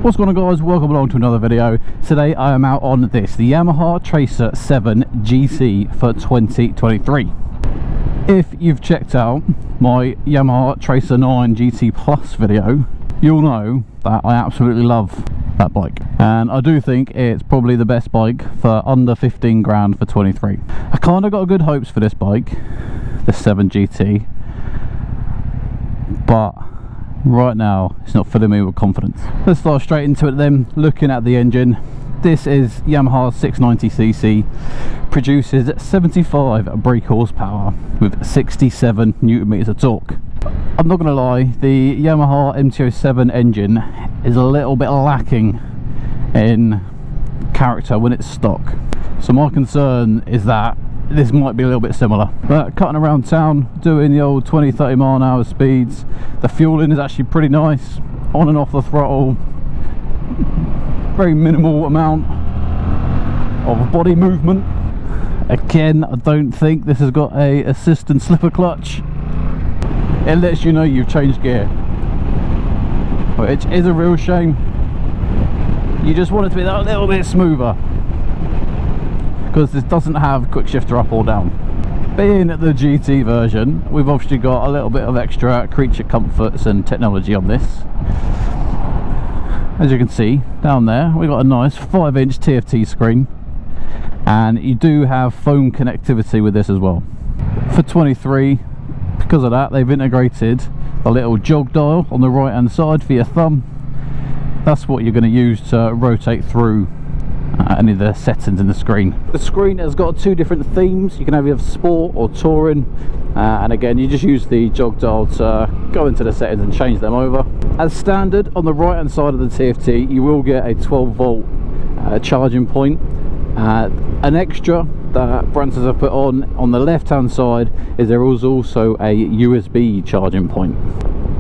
What's going on, guys? Welcome along to another video. Today I am out on this, the Yamaha Tracer 7 GT for 2023. If you've checked out my Yamaha Tracer 9 GT Plus video, you'll know that I absolutely love that bike, and I do think it's probably the best bike for under 15 grand for 23. I kind of got good hopes for this bike, the 7 GT, but right now it's not filling me with confidence. Let's start straight into it then. Looking at the engine, this is Yamaha 690cc, produces 75 brake horsepower with 67 newton meters of torque. I'm not gonna lie, the Yamaha MT-07 engine is a little bit lacking in character when it's stock, so my concern is that this might be a little bit similar. But cutting around town, doing the old 20-30 mile an hour speeds, the fueling is actually pretty nice, on and off the throttle, very minimal amount of body movement. Again, I don't think this has got a assist and slipper clutch. It lets you know you've changed gear, which is a real shame. You just want it to be that little bit smoother, because this doesn't have quick shifter up or down. Being the GT version, we've obviously got a little bit of extra creature comforts and technology on this. As you can see down there, we've got a nice 5-inch TFT screen, and you do have phone connectivity with this as well. For 23, because of that, they've integrated a little jog dial on the right hand side for your thumb. That's what you're going to use to rotate through any of the settings in the screen. The screen has got two different themes. You can have either sport or touring, and again, you just use the jog dial to go into the settings and change them over. As standard, on the right hand side of the TFT, you will get a 12 volt charging point. An extra that Bransons have put on the left hand side is there is also a USB charging point.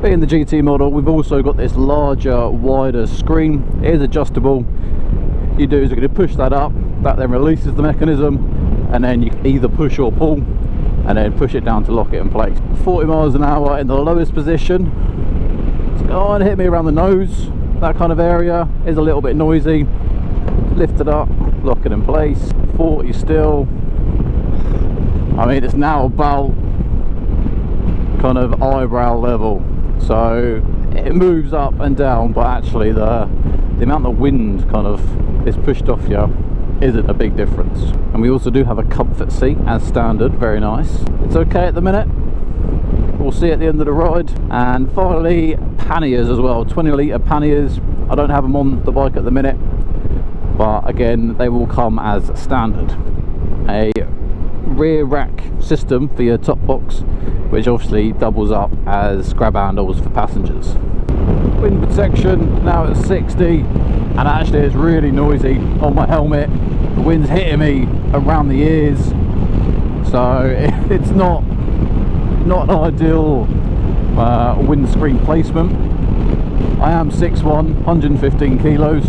Being the GT model, we've also got this larger, wider screen. It is adjustable. You do is you're going to push that up, that then releases the mechanism, and then you can either push or pull, and then push it down to lock it in place. 40 miles an hour in the lowest position. It's going to hit me around the nose. That kind of area is a little bit noisy. Lift it up, lock it in place. 40 still. I mean, it's now about kind of eyebrow level, so it moves up and down, but actually the amount of wind kind of is pushed off you isn't a big difference. And we also do have a comfort seat as standard, very nice. It's okay at the minute, we'll see at the end of the ride. And finally, panniers as well, 20 litre panniers. I don't have them on the bike at the minute, but again, they will come as standard. A rear rack system for your top box, which obviously doubles up as grab handles for passengers. Wind protection now at 60, and actually it's really noisy on my helmet. The wind's hitting me around the ears, so it's not an ideal windscreen placement. I am 6'1", 115 kilos,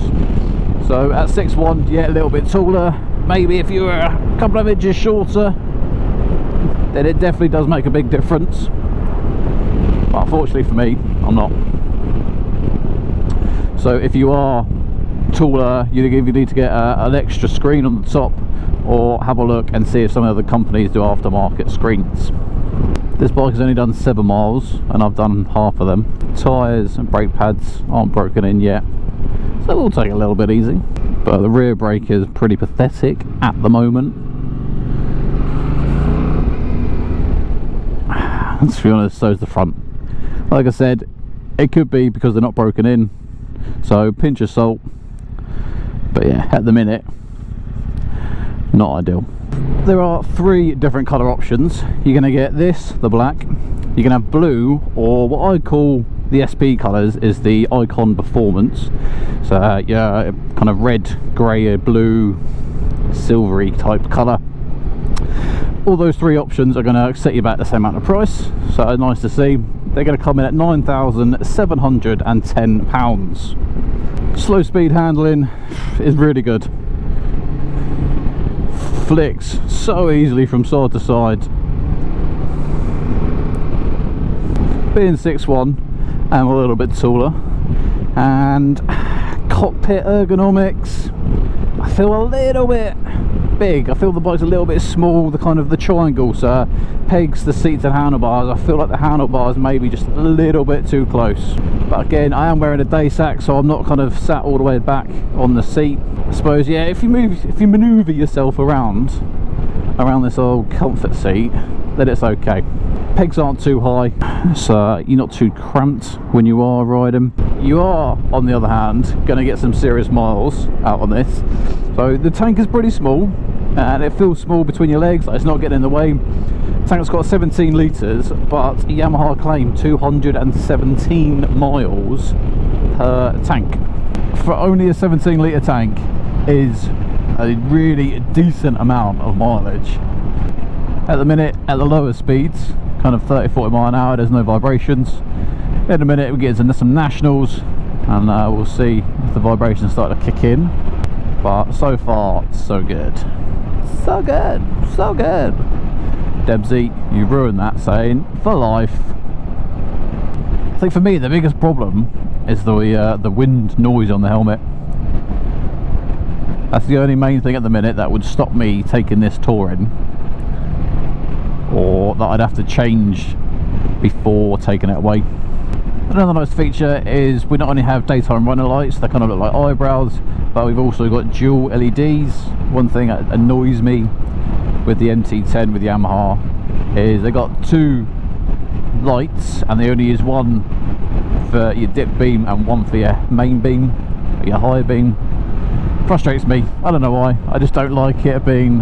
so at 6'1", you get a little bit taller. Maybe if you were a couple of inches shorter, then it definitely does make a big difference, but unfortunately for me, I'm not. So if you are taller, you need to get an extra screen on the top, or have a look and see if some of the companies do aftermarket screens. This bike has only done 7 miles, and I've done half of them. Tyres and brake pads aren't broken in yet, so we'll take it a little bit easy. But the rear brake is pretty pathetic at the moment. To be honest, so is the front. Like I said, it could be because they're not broken in, so pinch of salt. But yeah, at the minute, not ideal. There are 3 different colour options. You're going to get this, the black. You can have blue, or what I call the SP colours is the Icon Performance. So yeah, kind of red, grey, blue, silvery type colour. All those 3 options are going to set you back the same amount of price, so nice to see. They're going to come in at £9,710. Slow speed handling is really good. Flicks so easily from side to side. Being 6'1", I'm a little bit taller, and cockpit ergonomics, I feel a little bit big. I feel the bike's a little bit small. The triangles, pegs, the seats and handlebars, I feel like the handlebars maybe just a little bit too close. But again, I am wearing a day sack, so I'm not kind of sat all the way back on the seat. I suppose, yeah, if you maneuver yourself around this old comfort seat, then it's okay. Pegs aren't too high, so you're not too cramped when you are riding. You are, on the other hand, going to get some serious miles out on this. So the tank is pretty small, and it feels small between your legs, like it's not getting in the way. The tank's got 17 litres, but Yamaha claim 217 miles per tank. For only a 17 litre tank is a really decent amount of mileage. At the minute, at the lower speeds, kind of 30-40 mile an hour, there's no vibrations. In a minute we get into some nationals, and we'll see if the vibrations start to kick in. But so far, so good. So good, so good. Debsy, you ruined that saying for life. I think for me the biggest problem is the wind noise on the helmet. That's the only main thing at the minute that would stop me taking this touring, or that I'd have to change before taking it away. Another nice feature is we not only have daytime running lights that kind of look like eyebrows, but we've also got dual LEDs. One thing that annoys me with the MT10 with Yamaha is they got two lights and they only use one for your dip beam and one for your main beam, your high beam. Frustrates me, I don't know why. I just don't like it being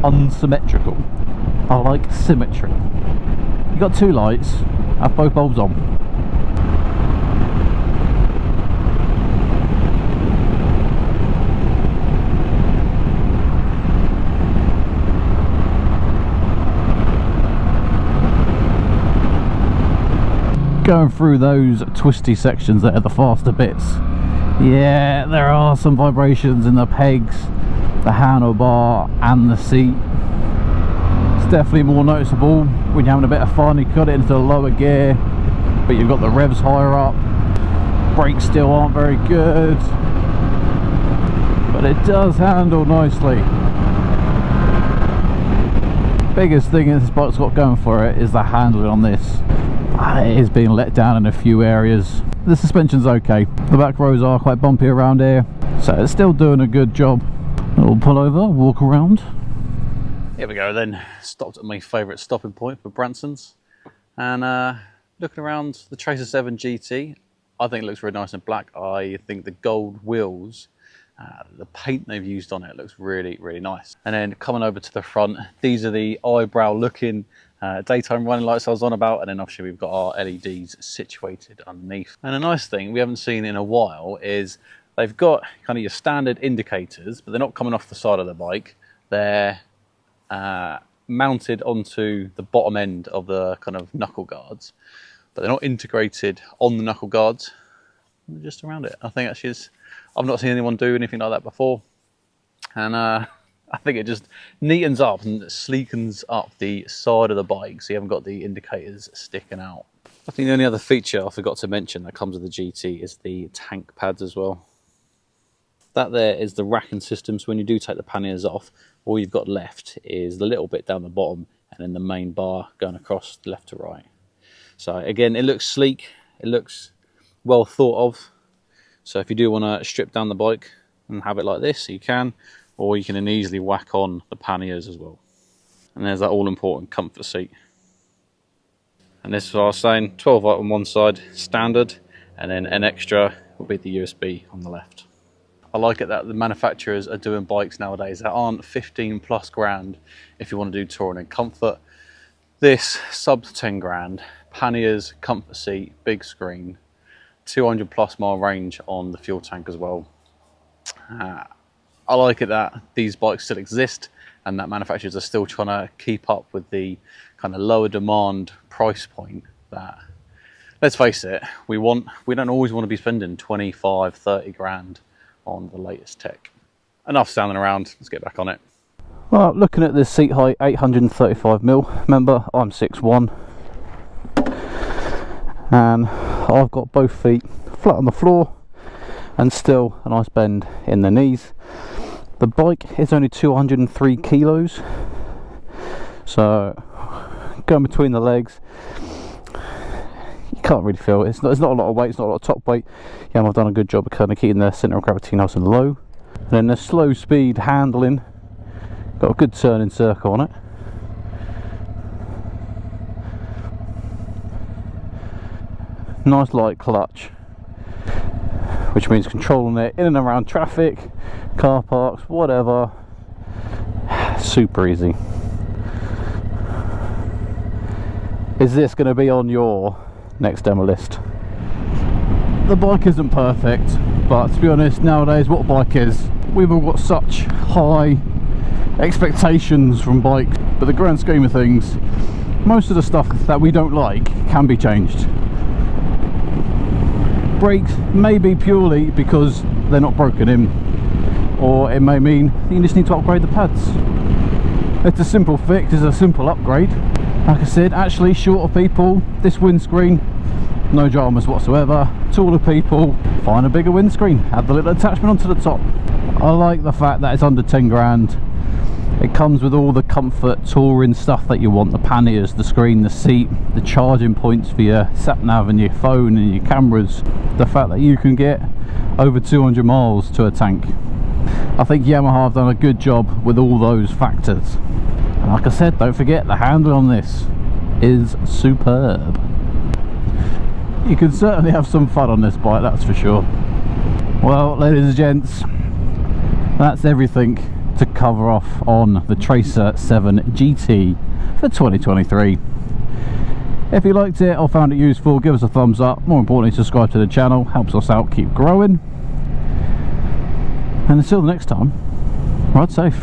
unsymmetrical. I like symmetry. You got two lights, have both bulbs on. Going through those twisty sections there, the faster bits, yeah, there are some vibrations in the pegs, the handlebar and the seat. It's definitely more noticeable when you're having a bit of fun. You got it into the lower gear, but you've got the revs higher up. Brakes still aren't very good, but it does handle nicely. Biggest thing this bike's got going for it is the handling on this. It is being let down in a few areas. The suspension's okay. The back rows are quite bumpy around here, so it's still doing a good job. We'll pull over, walk around. Here we go then. Stopped at my favourite stopping point for Branson's, and looking around the Tracer 7 GT, I think it looks really nice in black. I think the gold wheels, the paint they've used on it looks really, really nice. And then coming over to the front, these are the eyebrow looking daytime running lights I was on about, and then obviously we've got our LEDs situated underneath. And a nice thing we haven't seen in a while is they've got kind of your standard indicators, but they're not coming off the side of the bike. They're mounted onto the bottom end of the kind of knuckle guards, but they're not integrated on the knuckle guards, they're just around it. I think actually I've not seen anyone do anything like that before, and I think it just neatens up and sleekens up the side of the bike, so you haven't got the indicators sticking out. I think the only other feature I forgot to mention that comes with the GT is the tank pads as well. That there is the racking system, so when you do take the panniers off, all you've got left is the little bit down the bottom and then the main bar going across left to right. So again, it looks sleek, it looks well thought of. So if you do want to strip down the bike and have it like this, you can, or you can easily whack on the panniers as well. And there's that all important comfort seat. And this is what I was saying, 12 volt on one side, standard, and then an extra will be the USB on the left. I like it that the manufacturers are doing bikes nowadays that aren't 15 plus grand if you want to do touring and comfort. This sub 10 grand, panniers, comfort seat, big screen, 200 plus mile range on the fuel tank as well. I like it that these bikes still exist and that manufacturers are still trying to keep up with the kind of lower demand price point that, let's face it, we don't always want to be spending 25, 30 grand on the latest tech. Enough standing around, let's get back on it. Well, looking at this seat height, 835mm. Remember, I'm 6'1", and I've got both feet flat on the floor, and still a nice bend in the knees. The bike is only 203 kilos, so going between the legs, you can't really feel it. It's not a lot of weight, it's not a lot of top weight. Yeah, I've done a good job of kind of keeping the centre of gravity nice and low. And then the slow speed handling, got a good turning circle on it. Nice light clutch, which means controlling it in and around traffic, car parks, whatever, super easy. Is this going to be on your next demo list? The bike isn't perfect, but to be honest, nowadays what a bike is, we've all got such high expectations from bikes, but the grand scheme of things, most of the stuff that we don't like can be changed. Brakes may be purely because they're not broken in, or it may mean you just need to upgrade the pads. It's a simple fix, it's a simple upgrade. Like I said, actually shorter people, this windscreen, no dramas whatsoever. Taller people, find a bigger windscreen, add the little attachment onto the top. I like the fact that it's under 10 grand. It comes with all the comfort touring stuff that you want, the panniers, the screen, the seat, the charging points for your sat nav and your phone and your cameras. The fact that you can get over 200 miles to a tank. I think Yamaha have done a good job with all those factors. And like I said, don't forget the handle on this is superb. You can certainly have some fun on this bike, that's for sure. Well, ladies and gents, that's everything to cover off on the Tracer 7 GT for 2023. If you liked it or found it useful, give us a thumbs up. More importantly, subscribe to the channel, helps us out keep growing. And until the next time, ride safe.